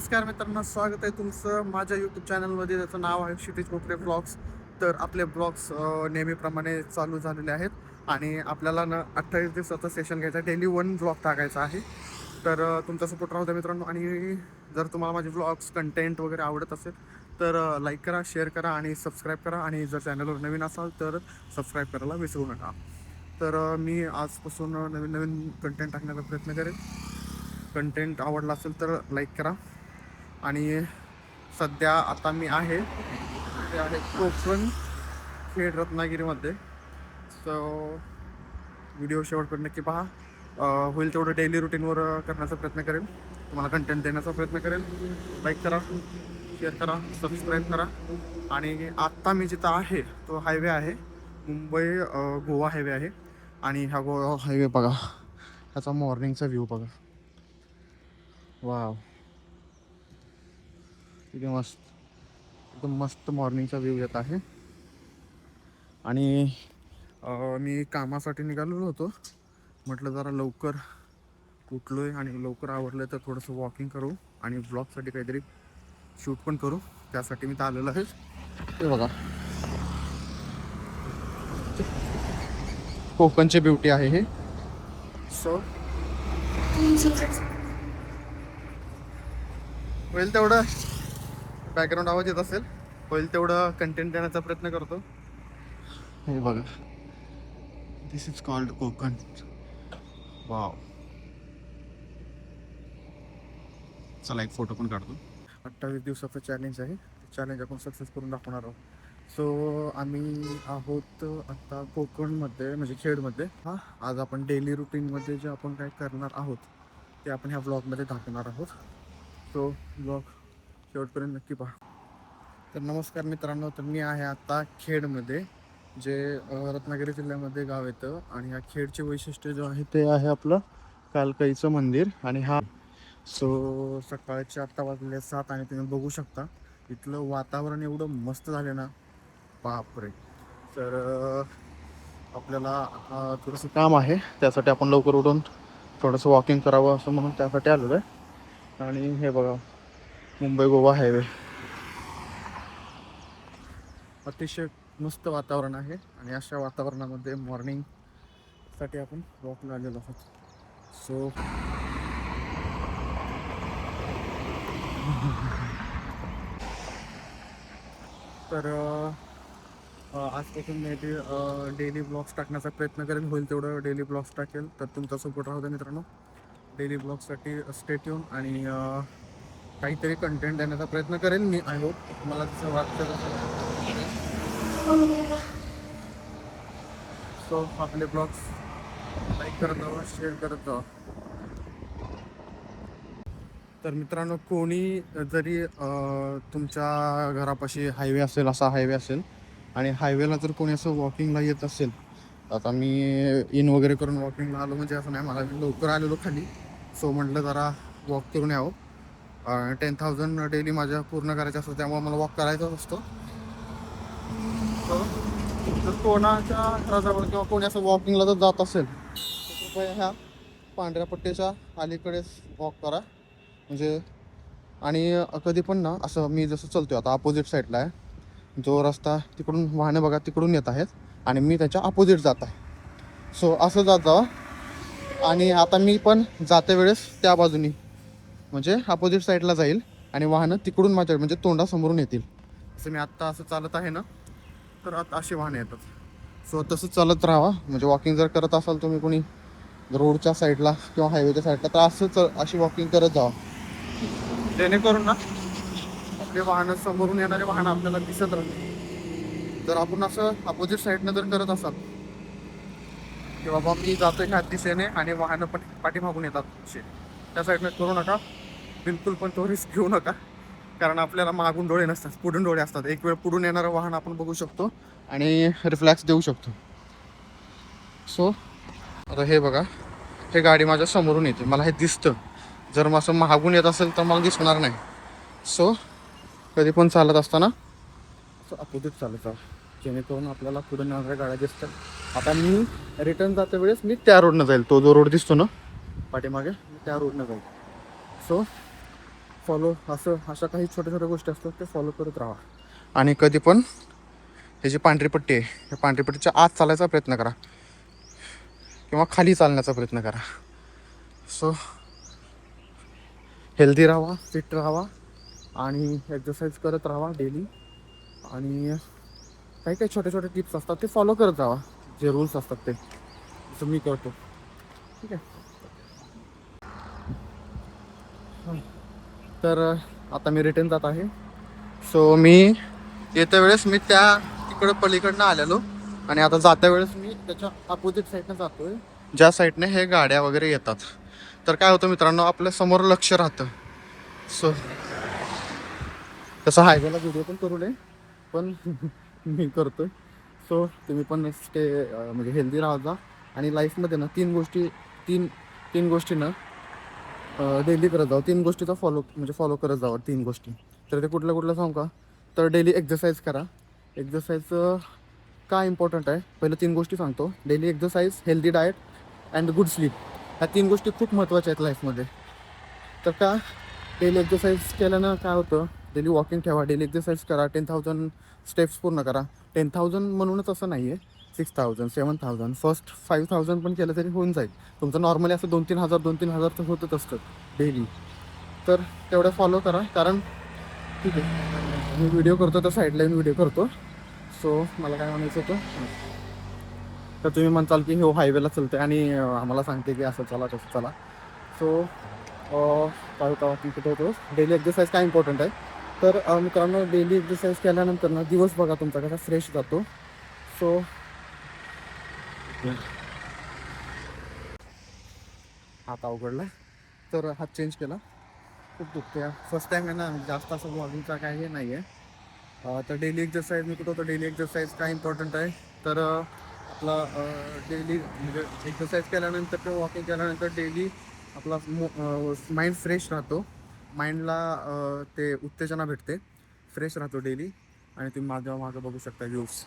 नमस्कार मित्रांनो, स्वागत आहे तुमचं माझ्या यूट्यूब चॅनलमध्ये. त्याचं नाव आहे क्षितिज कोकरे ब्लॉग्स. तर आपले ब्लॉग्स नेहमीप्रमाणे चालू झालेले आहेत आणि आपल्याला 28 दिवसाचं सेशन घ्यायचं आहे. डेली 1 ब्लॉग टाकायचा आहे. तर तुमचा सपोर्ट राहू द्या मित्रांनो. आणि जर तुम्हाला माझे ब्लॉग्स कंटेंट वगैरे आवडत असेल तर लाईक करा, शेअर करा आणि सबस्क्राईब करा. आणि जर चॅनलवर नवीन असाल तर सबस्क्राईब करायला विसरू नका. तर मी आजपासून नवीन नवीन कंटेंट टाकण्याचा प्रयत्न करेन. कंटेंट आवडला असेल तर लाईक करा. आणि सध्या आता मी आहे ते आहे कोकण खेड रत्नागिरीमध्ये. सो व्हिडिओ शेवटपर्यंत नक्की पहा. होईल तेवढं डेली रुटीनवर करण्याचा प्रयत्न करेन, तुम्हाला कंटेंट देण्याचा प्रयत्न करेन. लाईक करा, शेअर करा, सबस्क्राईब करा. आणि आत्ता मी जिथं आहे तो हायवे आहे, मुंबई गोवा हायवे आहे. आणि हा गोवा हायवे बघा, ह्याचा मॉर्निंगचा व्ह्यू बघा. वाव, किती मस्त, एकदम मस्त मॉर्निंगचा व्ह्यू येत आहे. आणि मी कामासाठी निघालेलो होतो. म्हटलं जरा लवकर उठलो आहे आणि लवकर आवरलं तर थोडंसं वॉकिंग करू आणि ब्लॉगसाठी काहीतरी शूट पण करू. त्यासाठी मी तर आलेलो आहे. ते बघा, कोकणची ब्युटी आहे हे. सो होईल तेवढं बॅकग्राऊंड आवाज येत असेल, होईल तेवढं कंटेंट देण्याचा प्रयत्न करतो. हे बघा, दिस इज कॉल्ड कोकण. वाव, चला एक फोटो पण काढतो. 28 दिवसाचं चॅलेंज आहे. चॅलेंज आपण सक्सेस करून दाखवणार आहोत. सो आम्ही आहोत आता कोकणमध्ये, म्हणजे खेडमध्ये. आज आपण डेली रुटीनमध्ये जे आपण काय करणार आहोत ते आपण ह्या ब्लॉगमध्ये दाखवणार आहोत. सो ब्लॉग शेवटपर्यंत नक्की पहा. तर नमस्कार मित्रांनो, तर मी आहे आता खेडमध्ये, जे रत्नागिरी जिल्ह्यामध्ये गाव येतं. आणि ह्या खेडचे वैशिष्ट्य जे आहे ते आहे आपलं कालकाईचं मंदिर. आणि हा सो सकाळचे आत्ता वाजले 7 आणि तुम्ही बघू शकता इथलं वातावरण एवढं मस्त झालं ना, बापरे. तर आपल्याला थोडंसं काम आहे, त्यासाठी आपण लवकर उठून थोडंसं वॉकिंग करावं असं म्हणून त्यासाठी आलेलो आहे. आणि हे बघा, मुंबई गोवा हायवे, अतिशय मस्त वातावरण आहे. आणि अशा वातावरणामध्ये मॉर्निंगसाठी आपण वॉकला आलेलो आहोत. सो तर आजपासून मी ते डेली ब्लॉग्स टाकण्याचा प्रयत्न करेन. होईल तेवढं डेली ब्लॉग्स टाकेल. तर तुमचा सपोर्ट राहू द्या मित्रांनो. डेली ब्लॉग्ससाठी स्टेट येऊन आणि काहीतरी कंटेंट देण्याचा प्रयत्न करेन मी. आय होप मला तसं वाटतं. सो आपले ब्लॉग्स लाईक करत जावा, शेअर करत जावा. तर मित्रांनो, कोणी जरी तुमच्या घरापाशी हायवे असेल, असा हायवे असेल आणि हायवेला जर कोणी असं वॉकिंगला येत असेल, आता मी इन वगैरे करून वॉकिंगला आलो म्हणजे असं नाही, मला लवकर आलेलो खाली. सो म्हटलं जरा वॉक करून यावं. 10,000 डेली माझ्या पूर्ण करायचं असतं, त्यामुळे मला वॉक करायचाच असतो. जर कोणाच्या घराजवळ किंवा कोणी असं वॉकिंगला जर जात असेल तर कृपया ह्या पांढऱ्या पट्ट्याच्या अलीकडेच वॉक करा. म्हणजे आणि कधी पण ना, असं मी जसं चालतोय आता अपोजिट साईडला आहे, जो रस्ता तिकडून वाहने बघा तिकडून येत आहेत आणि मी त्याच्या अपोजिट जात आहे. सो असं जात जावा. आणि आता मी पण जाते वेळेस त्या बाजूनी, म्हणजे अपोजिट साईडला जाईल आणि वाहनं तिकडून माझ्या म्हणजे तोंडासमोरून येतील. असं मी आत्ता असं चालत आहे ना, तर आता अशी वाहनं येतात. सो तसं चालत राहावा. म्हणजे वॉकिंग जर करत असाल तुम्ही कोणी रोडच्या साईडला किंवा हायवेच्या साईडला, तर असंच अशी वॉकिंग करत जावा, जेणेकरून ना आपले वाहनं, समोरून येणारे वाहनं आपल्याला दिसत राहतील. जर आपण असं अपोजिट साईडनं जर करत असाल की बाबा मी जातोय ह्या दिशेने आणि वाहनं पण पाठीमागून येतात असे, त्या साईडनं करू नका बिलकुल. पण तो रिस्क घेऊ नका, कारण आपल्याला मागून डोळे नसतात, पुढून डोळे असतात. एक वेळ पुढून येणारं वाहन आपण बघू शकतो आणि रिफ्लॅक्स देऊ शकतो. सो आता हे बघा, हे गाडी माझ्या समोरून येते, मला हे दिसतं. जर मग असं मागून येत असेल तर मला दिसणार नाही. सो कधी पण चालत असताना असं अपोजिट चालत जावं, जेणेकरून आपल्याला पुढे येणाऱ्या गाड्या दिसतात. आता मी रिटर्न जाते वेळेस मी त्या रोडनं जाईल, तो जो रोड दिसतो ना पाठीमागे, मी त्या रोडनं जाईल. सो फॉलो अशा काही छोट्या छोट्या गोष्टी असतात ते फॉलो करत राहा. आणि कधी पण हे जी पांढरी पट्टी आहे या पांढरी पट्टीच्या आत चालायचा प्रयत्न करा किंवा खाली चालण्याचा प्रयत्न करा. सो हेल्दी राहा, फिट राहा आणि एक्सरसाइज करत राहा डेली. आणि काही काही छोटे छोटे टिप्स असतात ते फॉलो करत राहा, जे रूल्स असतात ते, जसं मी करतो. ठीक आहे. तर आता मी रिटर्न जात आहे. सो मी येत्या वेळेस मी त्या तिकडं पलीकडनं आलेलो आणि आता जात्या वेळेस मी त्याच्या अपोजिट साईडनं जातोय, ज्या साईडने हे गाड्या वगैरे येतात. तर काय होतं मित्रांनो, आपल्या समोर लक्ष राहतं. सो तसं हायवेला व्हिडिओ पण करू नये, पण मी करतोय. सो तुम्ही पण म्हणजे हेल्दी राहा जा. आणि लाईफमध्ये ना तीन तीन गोष्टी ना डेली करत जाऊ. तीन गोष्टीचा फॉलो करत जावं. तीन गोष्टी तर ते कुठल्या कुठल्या सांगू का? तर डेली एक्सरसाइज करा. एक्सरसाइज का इम्पॉर्टंट आहे, पहिलं तीन गोष्टी सांगतो. Daily exercise, healthy diet and good sleep. ह्या तीन गोष्टी खूप महत्त्वाच्या आहेत लाईफमध्ये. तर का डेली एक्सरसाइज केल्यानं काय होतं, डेली वॉकिंग ठेवा, डेली एक्सरसाइज करा, 10,000 स्टेप्स पूर्ण करा. 10,000 म्हणूनच असं नाही आहे, 6,000 7,000 फर्स्ट 5,000 पण केलं तरी होऊन जाईल तुमचं. नॉर्मली असं 2-3 हजार तर होतच असतं डेली. तर तेवढं फॉलो करा. कारण ठीक आहे, मी व्हिडिओ करतो तर साईडलाईन व्हिडिओ करतो. सो मला काय म्हणायचं होतं, तर तुम्ही म्हणताल की हो हायवेला चालते आणि आम्हाला सांगते की असं चला तसं चला. सो काय होतं आपण कुठं होतो, डेली एक्सरसाइज काय इम्पॉर्टंट आहे. तर मित्रांनो, डेली एक्सरसाइज केल्यानंतर ना दिवस बघा तुमचा कसा फ्रेश जातो. सो हात अवघडला तर हात चेंज केला, खूप दुखते. फर्स्ट टाईम आहे ना, जास्त असं वॉकिंगचा काय हे नाही आहे. तर डेली एक्सरसाइज मी कुठं होतो, डेली एक्सरसाइज काय इम्पॉर्टंट आहे. तर आपला डेली म्हणजे एक्सरसाइज केल्यानंतर किंवा वॉकिंग केल्यानंतर डेली आपला माइंड फ्रेश राहतो. माइंडला ते उत्तेजना भेटते, फ्रेश राहतो डेली. आणि तुम्ही माझ्या मागं बघू शकता व्ह्यूज,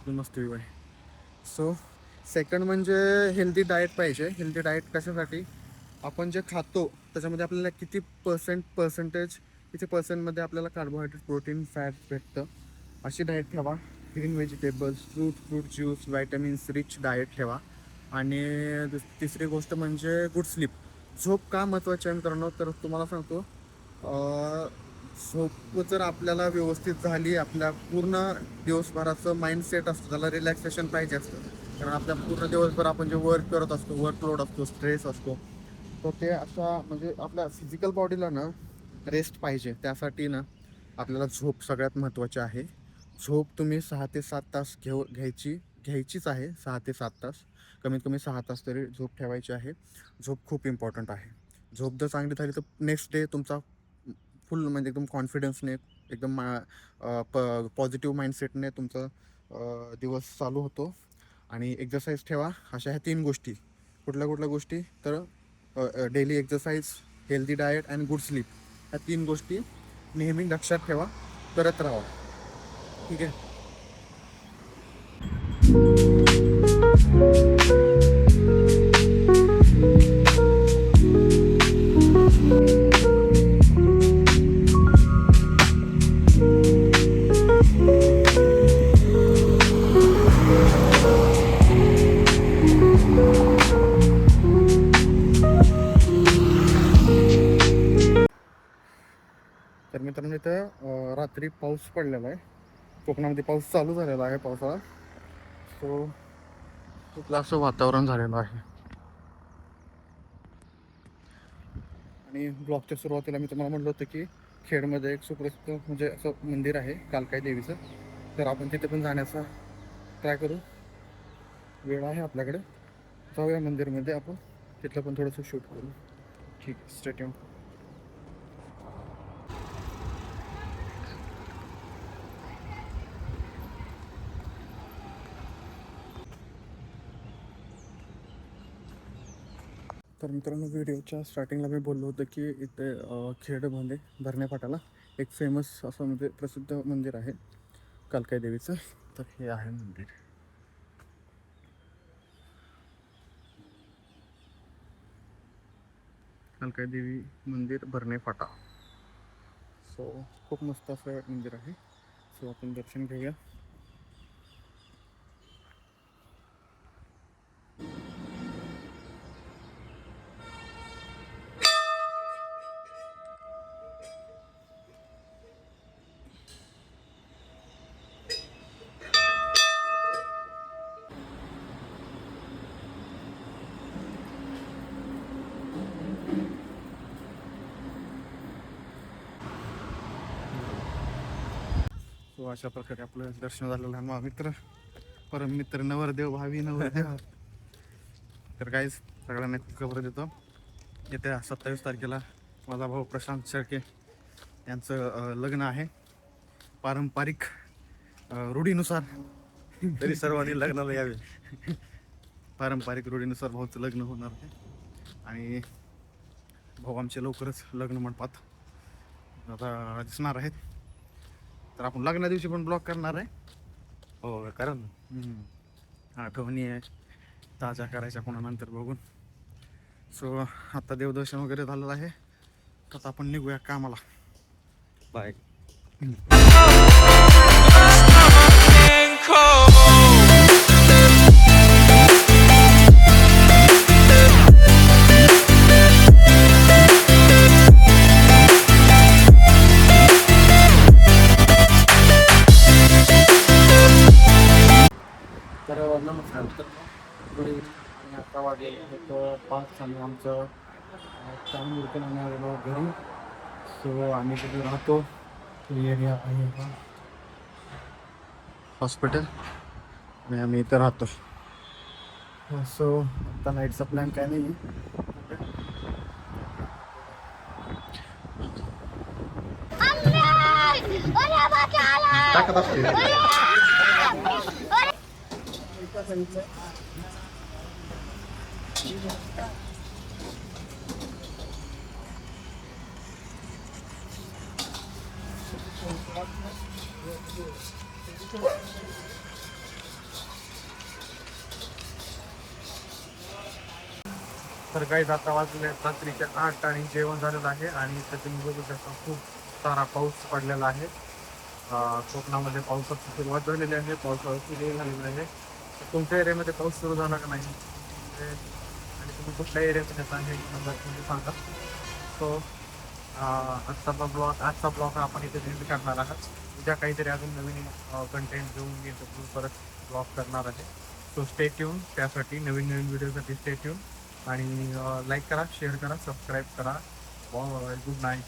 मस्त व्ह्यू आहे. सो सेकंड म्हणजे हेल्दी डाएट पाहिजे. हेल्दी डाएट कशासाठी, आपण जे खातो त्याच्यामध्ये आपल्याला किती पर्सेंटमध्ये आपल्याला कार्बोहायड्रेट, प्रोटीन, फॅट भेटतं, अशी डाएट ठेवा. Green vegetables, fruit juice, vitamins rich diet ठेवा. आणि तिसरी गोष्ट म्हणजे गुड स्लीप. झोप का महत्त्वाची आहे मित्रांनो, तर तुम्हाला सांगतो, झोप जर आपल्याला व्यवस्थित झाली, आपल्या पूर्ण दिवसभराचं माइंडसेट असतं त्याला रिलॅक्सेशन पाहिजे असतं. कारण आपल्या पूर्ण दिवसभर आपण जे वर्क करत असतो, वर्कलोड असतो, स्ट्रेस असतो, तर ते अशा म्हणजे आपल्या फिजिकल बॉडीला ना रेस्ट पाहिजे. त्यासाठी ना आपल्याला झोप सगळ्यात महत्त्वाची आहे. झोप तुम्ही 6 ते 7 तास घ्यायचीच आहे. 6 ते 7 तास, कमीत कमी 6 तास तरी झोप ठेवायची आहे. झोप खूप इम्पॉर्टंट आहे. झोप जर चांगली झाली तर नेक्स्ट डे तुमचा फुल म्हणजे एकदम कॉन्फिडन्सने, एकदम पॉझिटिव्ह माइंडसेटने तुमचा दिवस चालू होतो. आणि एक्सरसाइज ठेवा. अशा ह्या तीन गोष्टी, कुठल्या कुठल्या गोष्टी, तर daily exercise, healthy diet and good sleep, ह्या तीन गोष्टी नेहमी लक्षात ठेवा, करत राहा. ठीक आहे. तर मित्रांनो, इथं रात्री पाऊस पडलेला आहे. कोकणामध्ये पाऊस चालू झालेला आहे, पावसाळा. सो खूप असं वातावरण झालेलं आहे. आणि ब्लॉगच्या सुरुवातीला मी तुम्हाला म्हटलं होतं की खेडमध्ये एक सुप्रसिद्ध म्हणजे असं मंदिर आहे, कालकाई देवीचं. तर आपण तिथे पण जाण्याचा ट्राय करू. वेळ आहे आपल्याकडे, जाऊया मंदिरमध्ये आपण, तिथलं पण थोडंसं शूट करू. ठीक आहे, स्टे ट्यून. तर मित्रांनो, व्हिडिओच्या स्टार्टिंगला मी बोललो होतं की इथे खेडमध्ये भरण्या फाटाला एक फेमस असं म्हणजे प्रसिद्ध मंदिर आहे कालकाई देवीचं. तर हे आहे मंदिर. कालकाई देवी मंदिर भरणे फाटा. सो खूप मस्त असं मंदिर आहे. सो आपण दर्शन घेऊया. सो अशा प्रकारे आपलं दर्शन झालेलं आहे. मित्र परम मित्र नवरदेव भावी नवरदेव. तर काहीच सगळ्यांना खबर देतो, येत्या 27 तारखेला माझा भाऊ प्रशांत शेळके यांचं लग्न आहे. पारंपरिक रूढीनुसार. तरी सर्वांनी लग्नाला यावे. पारंपरिक रूढीनुसार भाऊचं लग्न होणार आहे. आणि भाऊ आमचे लवकरच लग्न मंडपात आता दिसणार आहेत. तर आपण लग्ना दिवशी पण ब्लॉग करणार आहे. हो कारण आठवणी आहे ताज्या करायच्या पुन्हा नंतर बघून. सो आता देवदर्शन वगैरे झालेलं आहे. आता आपण निघूया कामाला. बाय. तर नमस्कार. आणि आता वाजले एक 5 आणि आमचं काम उरकून आम्ही आलेलो घरी. सो आम्ही तिथे राहतो. एरिया आहे हा हॉस्पिटल आणि आम्ही इथं राहतो. सो आता नाईटचा प्लॅन काय नाही. टाकत असते तर काही आता वाजले रात्रीचे 8 आणि जेवण झालेलं आहे. आणि इथं तुम्ही बघू शकता खूप सारा पाऊस पडलेला आहे. कोकणामध्ये पावसाची सुरुवात झालेली आहे. पावसाळा सुरू झालेला आहे. तुमच्या एरियामध्ये पाऊस सुरू झाला का नाही आणि तुम्ही कुठल्या एरियामध्ये आहे म्हणजे सांगा. सो आजचा ब्लॉग आपण इथे एंड करणार आहात. उद्या काहीतरी अजून नवीन कंटेंट घेऊन मी परत ब्लॉग करणार आहे. So stay tune. त्यासाठी नवीन व्हिडिओसाठी स्टे ट्यून. आणि लाईक करा, शेअर करा, सबस्क्राईब करा. Good night.